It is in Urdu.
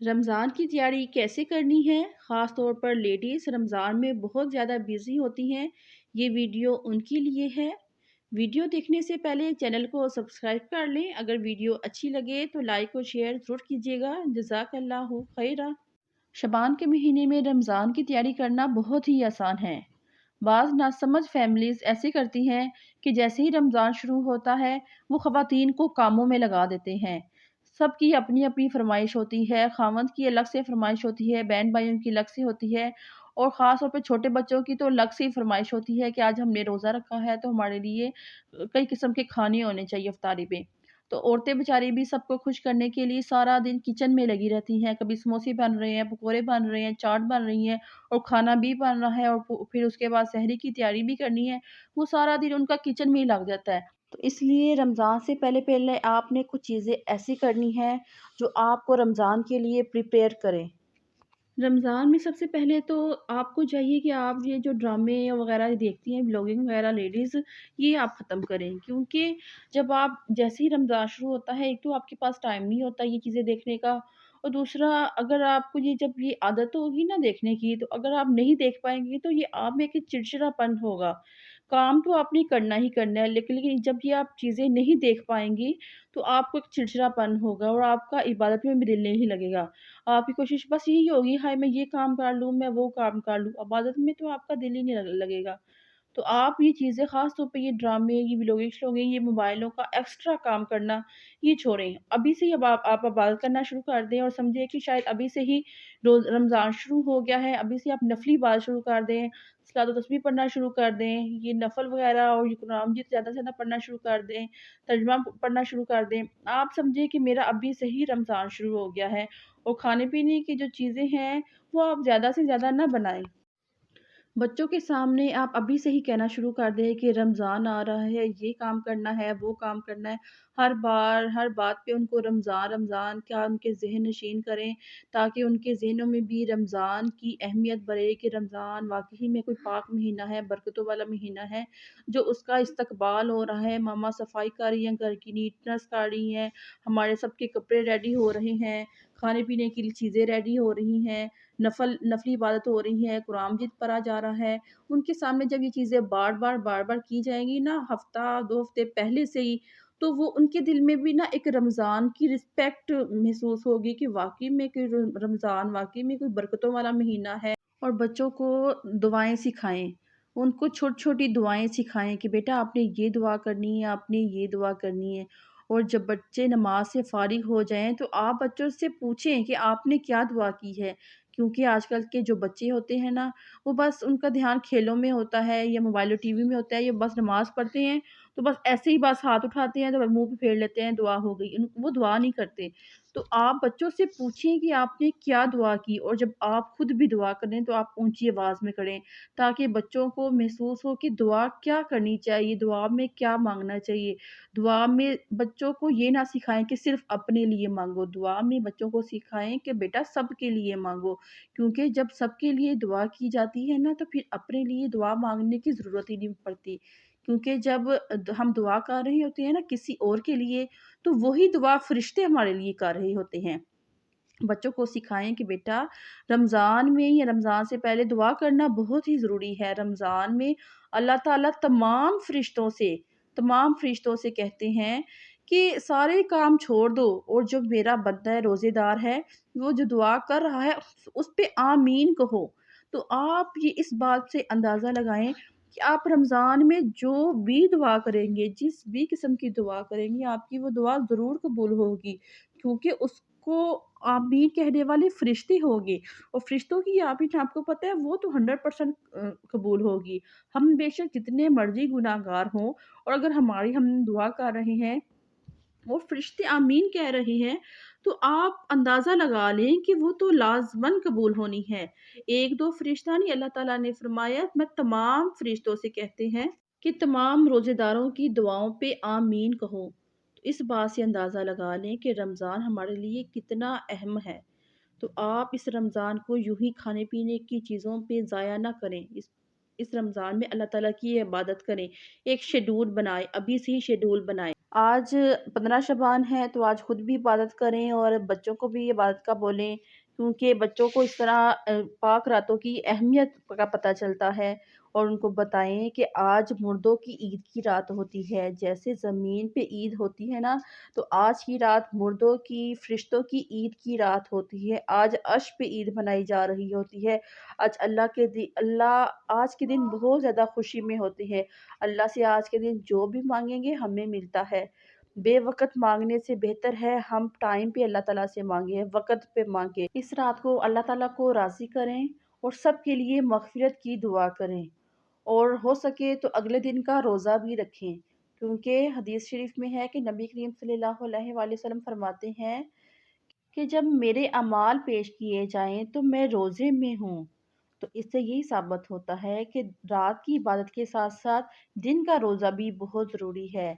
رمضان کی تیاری کیسے کرنی ہے؟ خاص طور پر لیڈیز رمضان میں بہت زیادہ بزی ہوتی ہیں۔ یہ ویڈیو ان کے لیے ہے۔ ویڈیو دیکھنے سے پہلے چینل کو سبسکرائب کر لیں۔ اگر ویڈیو اچھی لگے تو لائک اور شیئر ضرور کیجیے گا۔ جزاک اللہ خیرہ۔ شعبان کے مہینے میں رمضان کی تیاری کرنا بہت ہی آسان ہے۔ بعض ناسمجھ فیملیز ایسے کرتی ہیں کہ جیسے ہی رمضان شروع ہوتا ہے وہ خواتین کو کاموں میں لگا دیتے ہیں۔ سب کی اپنی اپنی فرمائش ہوتی ہے، خاوند کی الگ سے فرمائش ہوتی ہے، بہن بھائیوں کی الگ سے ہوتی ہے، اور خاص طور پہ چھوٹے بچوں کی تو الگ سے فرمائش ہوتی ہے کہ آج ہم نے روزہ رکھا ہے تو ہمارے لیے کئی قسم کے کھانے ہونے چاہیے افطاری پہ۔ تو عورتیں بیچاری بھی سب کو خوش کرنے کے لیے سارا دن کچن میں لگی رہتی ہیں، کبھی سموسے بن رہے ہیں، پکوڑے بن رہے ہیں، چاٹ بن رہی ہیں، اور کھانا بھی بن رہا ہے، اور پھر اس کے بعد سحری کی تیاری بھی کرنی ہے۔ وہ سارا دن ان کا کچن میں ہی لگ جاتا ہے۔ تو اس لیے رمضان سے پہلے پہلے آپ نے کچھ چیزیں ایسی کرنی ہیں جو آپ کو رمضان کے لیے پریپیئر کریں۔ رمضان میں سب سے پہلے تو آپ کو چاہیے کہ آپ یہ جو ڈرامے وغیرہ دیکھتی ہیں، بلاگنگ وغیرہ لیڈیز، یہ آپ ختم کریں، کیونکہ جب آپ جیسے ہی رمضان شروع ہوتا ہے، ایک تو آپ کے پاس ٹائم نہیں ہوتا یہ چیزیں دیکھنے کا، اور دوسرا اگر آپ کو جب یہ عادت ہوگی نا دیکھنے کی، تو اگر آپ نہیں دیکھ پائیں گی تو یہ آپ میں ایک چڑچڑا پن ہوگا۔ کام تو آپ نے کرنا ہی کرنا ہے، لیکن جب یہ آپ چیزیں نہیں دیکھ پائیں گی تو آپ کو ایک چڑچڑا پن ہوگا اور آپ کا عبادت میں بھی دل نہیں لگے گا۔ آپ کی کوشش بس یہی ہوگی، ہائے میں یہ کام کر لوں، میں وہ کام کر لوں، عبادت میں تو آپ کا دل ہی نہیں لگے گا۔ تو آپ یہ چیزیں خاص طور پہ یہ ڈرامے، یہ ولاگنگ شلوگنگ، یہ موبائلوں کا ایکسٹرا کام کرنا، یہ چھوڑیں۔ ابھی سے ہی اب آپ عبادت کرنا شروع کر دیں، اور سمجھیں کہ شاید ابھی سے ہی رمضان شروع ہو گیا ہے، ابھی سے آپ نفلی عبادت شروع کر دیں، صلاۃ و تسبیح پڑھنا شروع کر دیں، یہ نفل وغیرہ اور یہ قرآن مجید زیادہ سے زیادہ پڑھنا شروع کر دیں، ترجمہ پڑھنا شروع کر دیں۔ آپ سمجھیں کہ میرا ابھی سے ہی رمضان شروع ہو گیا ہے، اور کھانے پینے کی جو چیزیں ہیں وہ آپ زیادہ سے زیادہ نہ بنائیں۔ بچوں کے سامنے آپ ابھی سے ہی کہنا شروع کر دیں کہ رمضان آ رہا ہے، یہ کام کرنا ہے، وہ کام کرنا ہے۔ ہر بار ہر بات پہ ان کو رمضان رمضان کیا ان کے ذہن نشین کریں، تاکہ ان کے ذہنوں میں بھی رمضان کی اہمیت بڑھے کہ رمضان واقعی میں کوئی پاک مہینہ ہے، برکتوں والا مہینہ ہے، جو اس کا استقبال ہو رہا ہے۔ ماما صفائی کر رہی ہیں، گھر کی نیٹنس کر رہی ہیں، ہمارے سب کے کپڑے ریڈی ہو رہے ہیں، کھانے پینے کی چیزیں ریڈی ہو رہی ہیں، نفلی عبادت ہو رہی ہے، قرآن مجید پڑھا جا رہا ہے۔ ان کے سامنے جب یہ چیزیں بار بار کی جائیں گی نا، ہفتہ 2 ہفتے پہلے سے ہی، تو وہ ان کے دل میں بھی نا ایک رمضان کی رسپیکٹ محسوس ہوگی کہ واقعی میں کہ رمضان واقعی میں کوئی برکتوں والا مہینہ ہے۔ اور بچوں کو دعائیں سکھائیں، ان کو چھوٹی چھوٹی دعائیں سکھائیں کہ بیٹا آپ نے یہ دعا کرنی ہے، آپ نے یہ دعا کرنی ہے۔ اور جب بچے نماز سے فارغ ہو جائیں تو آپ بچوں سے پوچھیں کہ آپ نے کیا دعا کی ہے، کیونکہ آج کل کے جو بچے ہوتے ہیں نا، وہ بس ان کا دھیان کھیلوں میں ہوتا ہے یا موبائل اور ٹی وی میں ہوتا ہے، یا بس نماز پڑھتے ہیں تو بس ایسے ہی بس ہاتھ اٹھاتے ہیں تو منہ پہ پھیر لیتے ہیں دعا ہو گئی، وہ دعا نہیں کرتے۔ تو آپ بچوں سے پوچھیں کہ آپ نے کیا دعا کی، اور جب آپ خود بھی دعا کریں تو آپ اونچی آواز میں کریں، تاکہ بچوں کو محسوس ہو کہ دعا کیا کرنی چاہیے، دعا میں کیا مانگنا چاہیے۔ دعا میں بچوں کو یہ نہ سکھائیں کہ صرف اپنے لیے مانگو، دعا میں بچوں کو سکھائیں کہ بیٹا سب کے لیے مانگو، کیونکہ جب سب کے لیے دعا کی جاتی ہے نا تو پھر اپنے لیے دعا مانگنے کی ضرورت ہی نہیں پڑتی، کیونکہ جب ہم دعا کر رہے ہوتے ہیں نا کسی اور کے لیے، تو وہی دعا فرشتے ہمارے لیے کر رہے ہوتے ہیں۔ بچوں کو سکھائیں کہ بیٹا رمضان میں یا رمضان سے پہلے دعا کرنا بہت ہی ضروری ہے۔ رمضان میں اللہ تعالیٰ تمام فرشتوں سے کہتے ہیں کہ سارے کام چھوڑ دو، اور جو میرا بندہ ہے روزے دار ہے، وہ جو دعا کر رہا ہے اس پہ آمین کہو۔ تو آپ یہ اس بات سے اندازہ لگائیں کہ آپ رمضان میں جو بھی دعا کریں گے، جس بھی قسم کی دعا کریں گے، آپ کی وہ دعا ضرور قبول ہوگی، کیونکہ اس کو آمین کہنے والے فرشتے ہوگے، اور فرشتوں کی آمین آپ کو پتہ ہے وہ تو 100% قبول ہوگی۔ ہم بے شک جتنے مرضی گناہ گار ہوں، اور اگر ہم دعا کر رہے ہیں اور فرشتے آمین کہہ رہے ہیں، تو آپ اندازہ لگا لیں کہ وہ تو لازماً قبول ہونی ہے۔ ایک دو فرشتہ نہیں، اللہ تعالیٰ نے فرمایا میں تمام فرشتوں سے کہتے ہیں کہ تمام روزے داروں کی دعاؤں پہ آمین کہو۔ تو اس بات سے اندازہ لگا لیں کہ رمضان ہمارے لیے کتنا اہم ہے۔ تو آپ اس رمضان کو یوں ہی کھانے پینے کی چیزوں پہ ضائع نہ کریں، اس رمضان میں اللہ تعالیٰ کی عبادت کریں، ایک شیڈول بنائیں، ابھی سے ہی شیڈول بنائیں۔ آج 15 شعبان ہے تو آج خود بھی عبادت کریں اور بچوں کو بھی عبادت کا بولیں، کیونکہ بچوں کو اس طرح پاک راتوں کی اہمیت کا پتہ چلتا ہے، اور ان کو بتائیں کہ آج مردوں کی عید کی رات ہوتی ہے، جیسے زمین پہ عید ہوتی ہے نا، تو آج کی رات مردوں کی، فرشتوں کی عید کی رات ہوتی ہے۔ آج عرش پہ عید منائی جا رہی ہوتی ہے۔ آج اللہ آج کے دن بہت زیادہ خوشی میں ہوتے ہیں۔ اللہ سے آج کے دن جو بھی مانگیں گے ہمیں ملتا ہے۔ بے وقت مانگنے سے بہتر ہے ہم ٹائم پہ اللہ تعالیٰ سے مانگیں، وقت پہ مانگیں۔ اس رات کو اللہ تعالیٰ کو راضی کریں اور سب کے لیے مغفرت کی دعا کریں، اور ہو سکے تو اگلے دن کا روزہ بھی رکھیں، کیونکہ حدیث شریف میں ہے کہ نبی کریم صلی اللہ علیہ وآلہ وسلم فرماتے ہیں کہ جب میرے اعمال پیش کیے جائیں تو میں روزے میں ہوں۔ تو اس سے یہی ثابت ہوتا ہے کہ رات کی عبادت کے ساتھ ساتھ دن کا روزہ بھی بہت ضروری ہے۔